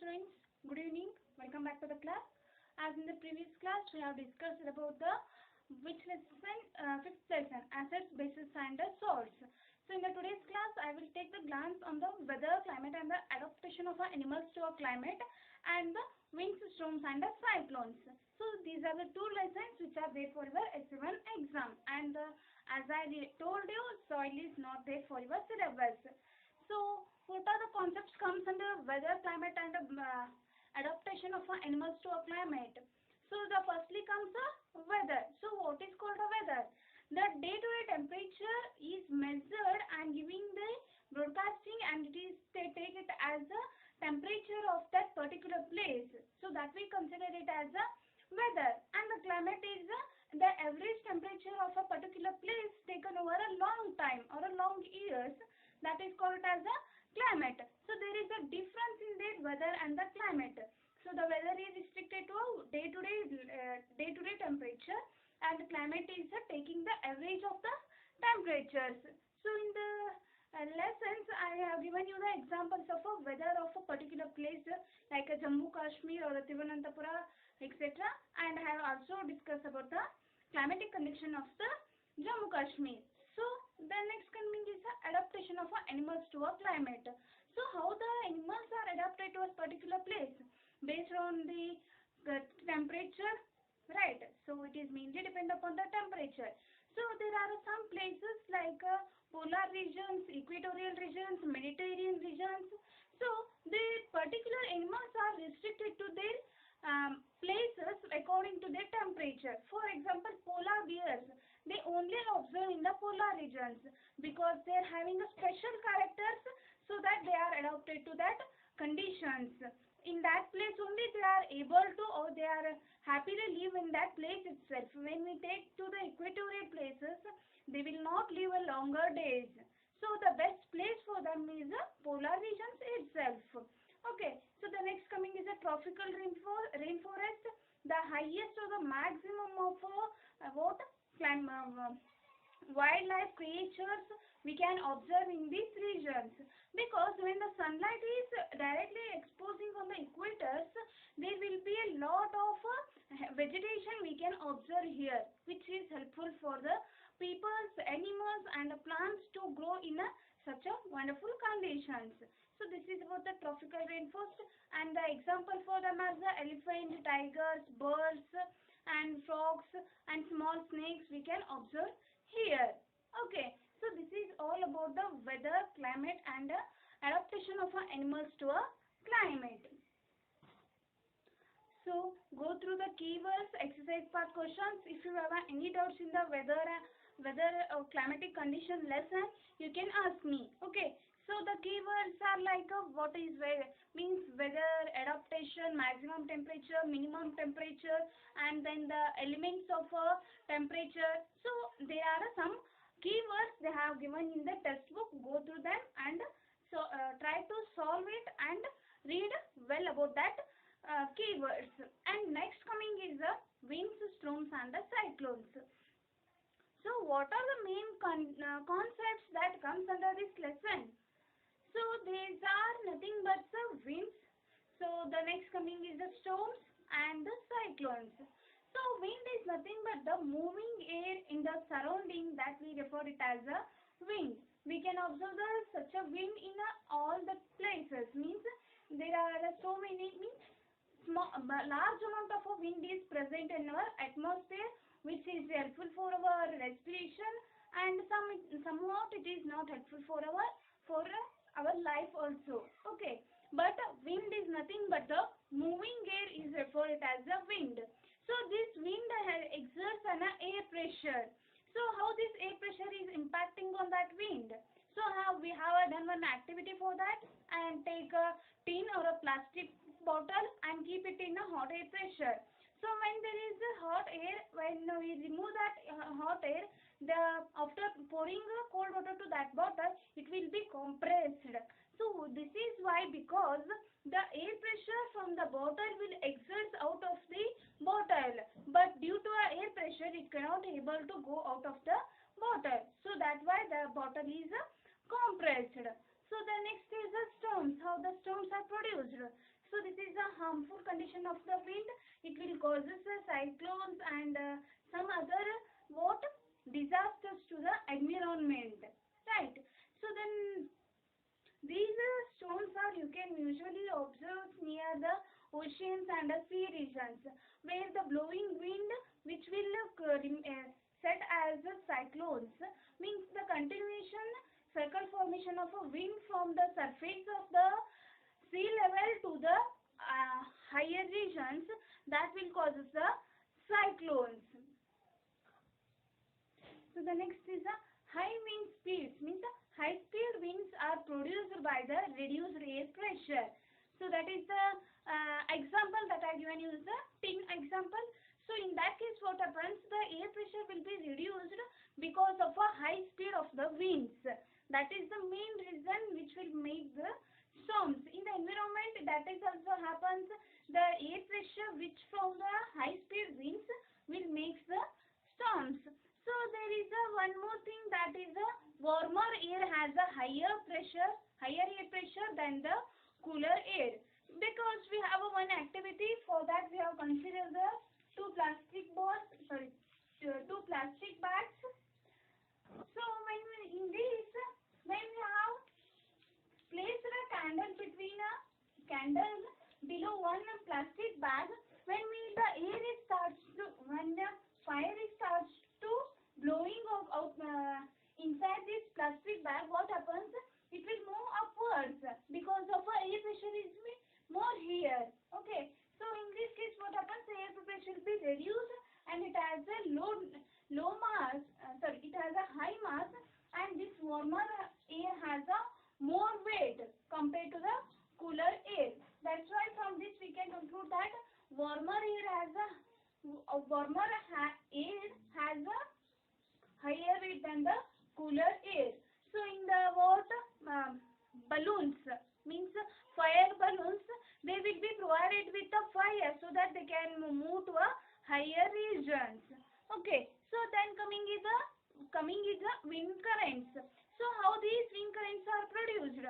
students, good evening. Welcome back to the class. As in the previous class, we have discussed about the which lesson, fifth lesson, assets, basis, and the source. So in the today's class, I will take the glance on the weather, climate, and the adaptation of our animals to our climate, and the winds, storms, and the cyclones. So these are the two lessons which are there for your S1 exam. And as I told you, soil is not there for your syllabus. So what are the concepts comes under weather, climate, and adaptation of animals to a climate? So the firstly comes the weather. So what is called a weather? The day-to-day temperature is measured and giving the broadcasting, and it is they take it as the temperature of that particular place. So that we consider it as a weather. And the climate is the average temperature of a particular place taken over a long time or a long years. That is called as a climate. So there is a difference in the weather and the climate. So the weather is restricted to day-to-day temperature, and the climate is taking the average of the temperatures. So in the lessons, I have given you the examples of a weather of a particular place like a Jammu Kashmir or a Thiruvananthapuram, etc. And I have also discussed about the climatic condition of the Jammu Kashmir. So the next coming is the adaptation of animals to a climate. So how the animals are adapted to a particular place based on the temperature, right? So it is mainly depend upon the temperature. So there are some places like polar regions, equatorial regions, Mediterranean regions. So the particular animals are restricted to their places according to their temperature. For example, polar bears, they only observe in the polar regions because they are having a special characters, so that they are adapted to that conditions. In that place only they are able to, or they are happily live in that place itself. When we take to the equatorial places, they will not live a longer days. So the best place for them is the polar regions itself. Okay, so the next coming is a tropical rainforest. The highest or the maximum of wildlife creatures we can observe in these regions, because when the sunlight is directly exposing on the equators, there will be a lot of vegetation we can observe here, which is helpful for the peoples, animals, and the plants to grow in such a wonderful conditions. So this is about the tropical rainforest, and the example for them are the elephant, tigers, birds, and frogs, and small snakes we can observe here. Okay, so this is all about the weather, climate, and adaptation of animals to a climate. So go through the keywords, exercise part questions. If you have any doubts in the weather or climatic condition lesson, you can ask me. Okay. So the keywords are like what is weather, means weather, adaptation, maximum temperature, minimum temperature, and then the elements of temperature. So there are some keywords they have given in the textbook. Go through them and so try to solve it and read well about that keywords. And next coming is the winds, storms, and the cyclones. So what are the main concepts that comes under this lesson? So these are nothing but the winds. So the next coming is the storms and the cyclones. So wind is nothing but the moving air in the surrounding, that we refer it as a wind. We can observe such a wind in all the places. Means there are so many, large amount of a wind is present in our atmosphere, which is helpful for our respiration, and somewhat it is not helpful for our life also. Okay, but wind is nothing but the moving air is referred as the wind. So this wind exerts an air pressure. So how this air pressure is impacting on that wind? So we have done one activity for that, and take a tin or a plastic bottle and keep it in a hot air pressure. So when there is a hot air, when we remove that hot air, after pouring cold water to that bottle, it will be compressed. So this is why, because the air pressure from the bottle will exert out of the bottle, but due to air pressure it cannot able to go out of the bottle. So that's why the bottle is compressed. So the next is the storms, how the storms are produced. So So this is a harmful condition of the wind. It will causes cyclones and some other what disasters to the environment, right? So then these stones are you can usually observe near the oceans and the sea regions where the blowing wind which will set as cyclones means the continuation circle formation of a wind from the surface of the sea level to the higher regions that will cause the cyclones. So the next is the high wind speeds means the high speed winds are produced by the reduced air pressure. So that is the example that I given you is the tin example. So in that case what happens, the air pressure will be reduced because of a high speed of the winds. That is the main reason which will make the storms. In the environment that is also happens, the air pressure which from the high speed winds will make the storms. So there is a one more thing, that is a warmer air has a higher air pressure than the cooler air. Because we have a one activity, for that we have considered the two plastic bags. So when we have placed a candle between a candle below one plastic bag, when the fire starts to blowing out inside this plastic bag, what happens? It will move upwards because of air pressure is more here. Okay. So in this case, what happens? The air pressure will be reduced and it has a low mass. It has a high mass, and this warmer air has a more weight compared to the cooler air. That's why from this we can conclude that warmer air has a higher weight than the cooler air. So in the balloons means fire balloons, they will be provided with the fire so that they can move to a higher regions. Okay. So then coming is the wind currents. So how these wind currents are produced?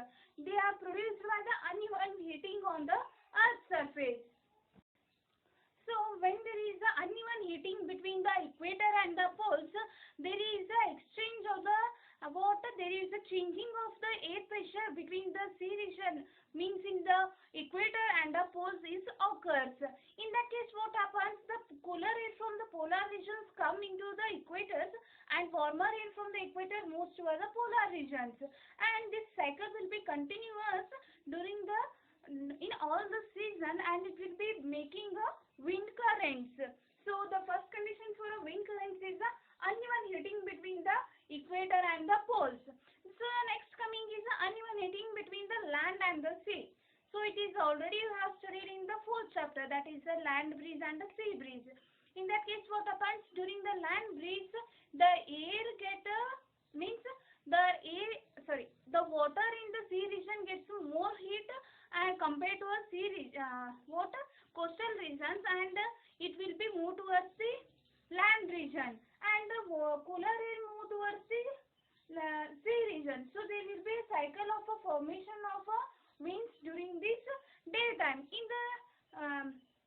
They are produced by the uneven heating on the earth's surface. So when there is a uneven heating between the equator and the poles, there is a exchange of the water. There is a changing of the air pressure between the sea region, means in the equator and the poles is occurs. In that case, what happens? The cooler air from the polar regions come into the equators, and warmer air from the equator moves toward the polar regions. And this cycle will be continuous in all the season, and it will be making a wind currents. So the first condition for a wind currents is the uneven heating between the equator and the poles. So next coming is the uneven heating between the land and the sea. So it is already you have studied in the 4th chapter, that is the land breeze and the sea breeze. In that case, what happens during the land breeze? The air the water in the sea region gets more heat compared to a coastal regions, and it will be moved towards the land region, and the cooler air move towards the sea region. So there will be a cycle of a formation of winds during this daytime. In the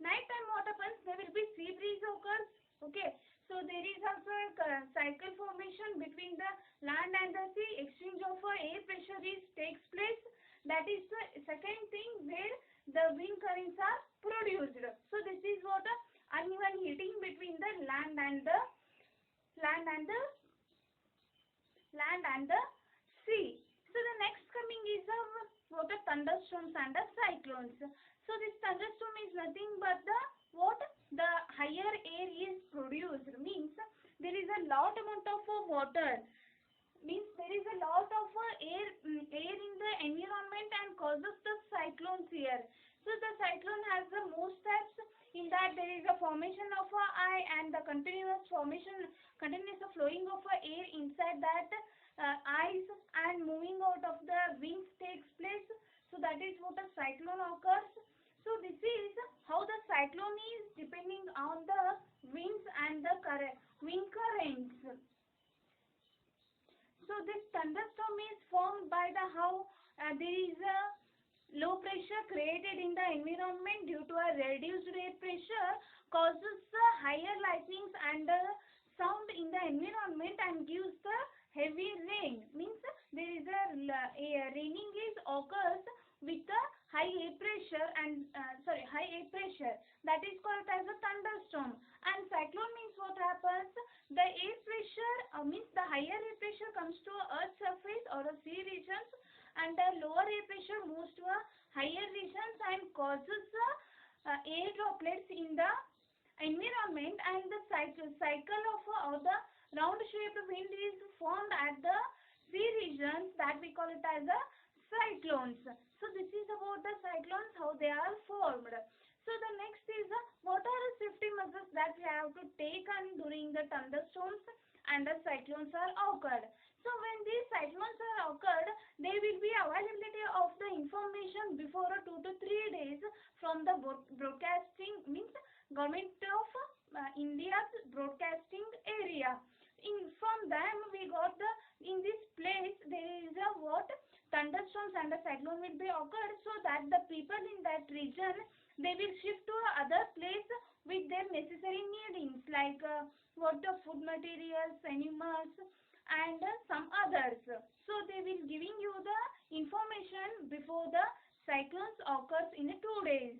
night time, what happens? There will be sea breeze occurs. Okay. So there is also a cycle formation between the land and the sea. Exchange of air pressure takes place. That is the second thing where the wind currents are produced. So this is what uneven heating between the land and the sea. So the next coming is what a thunderstorms and the cyclones. So this thunderstorm is nothing but the higher air is produced, means there is a lot amount of water, means there is a lot of air in the environment and causes the cyclones here. So the cyclone has the most steps. In that there is a formation of eye and the continuous flowing of air inside that eyes, and moving out of the wings takes place. So that is what a cyclone occurs. So this is how the cyclone is depending on the winds and the wind currents. So this thunderstorm is formed by how there is a low pressure created in the environment environment due to a reduced air pressure causes higher lightnings and sound in the environment and gives the heavy rain. Means there is a raining is occurs with the high air pressure and high air pressure, that is called as a thunderstorm. And cyclone means what happens, the air pressure means the higher air pressure comes to earth's surface or a sea regions, and the lower air pressure moves to a higher regions and causes air droplets in the environment, and the cycle of the round shaped wind is formed at the sea regions, that we call it as a cyclones. So this is about the cyclones, how they are formed. So the next is what are the safety measures that we have to take on during the thunderstorms and the cyclones are occurred. So when these cyclones are occurred, there will be availability of the information before 2 to 3 days from the broadcasting, means government of India's broadcasting area. From them we got the, in this place there is a what, thunderstorms and the cyclone will be occurred, so that the people in that region, they will shift to other place with their necessary needings like what the food materials, animals and some others. So they will giving you the information before the cyclones occurs in 2 days.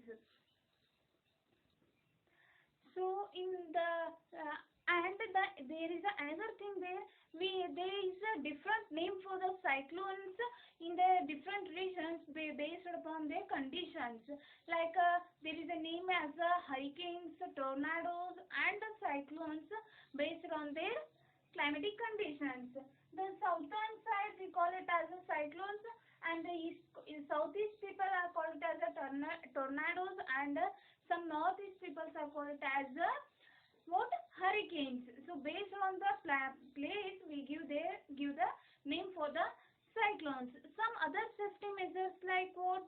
So in the there is another thing there. There is a different name for the cyclones in the different regions based upon their conditions. Like there is a name as hurricanes, tornadoes, and cyclones based on their climatic conditions. The southern side we call it as a cyclones, and the southeast people are called it as a tornadoes, and some northeast people are called it as what, hurricanes. So based on the place we give the name for the cyclones. Some other safety measures like what,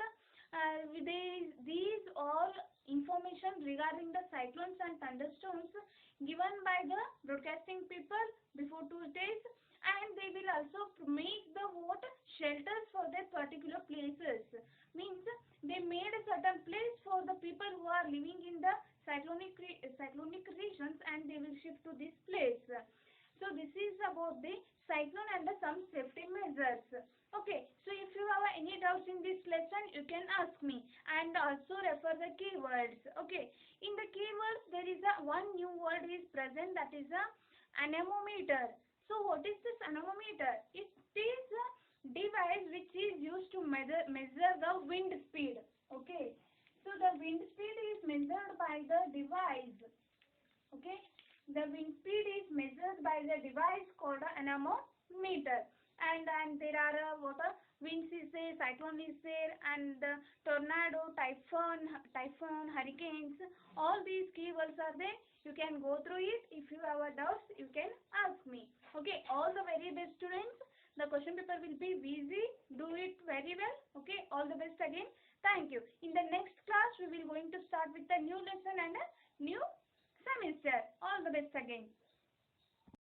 these all information regarding the cyclones and thunderstorms given by the broadcasting people before 2 days, and they will also make the what, shelters for their particular places. Means they made a certain place for the people who are living in the cyclonic regions, and they will shift to this place. So this is about the cyclone and some safety measures. Okay, so if you have any doubts in this lesson, you can ask me, and also refer the keywords. Okay, in the keywords there is one new word is present, that is a anemometer. So what is this anemometer? It is a device which is used to measure the wind speed. Okay, so the wind speed is measured by the device. Okay, the wind speed is measured by the device called anemometer. And there are winds is there, cyclone is there, and tornado, typhoon, hurricanes. All these keywords are there. You can go through it. If you have doubts, you can ask me. Okay, all the very best students. The question paper will be easy. Do it very well. Okay, all the best again. Thank you. In the next class, we will going to start with a new lesson and a new semester. All the best again.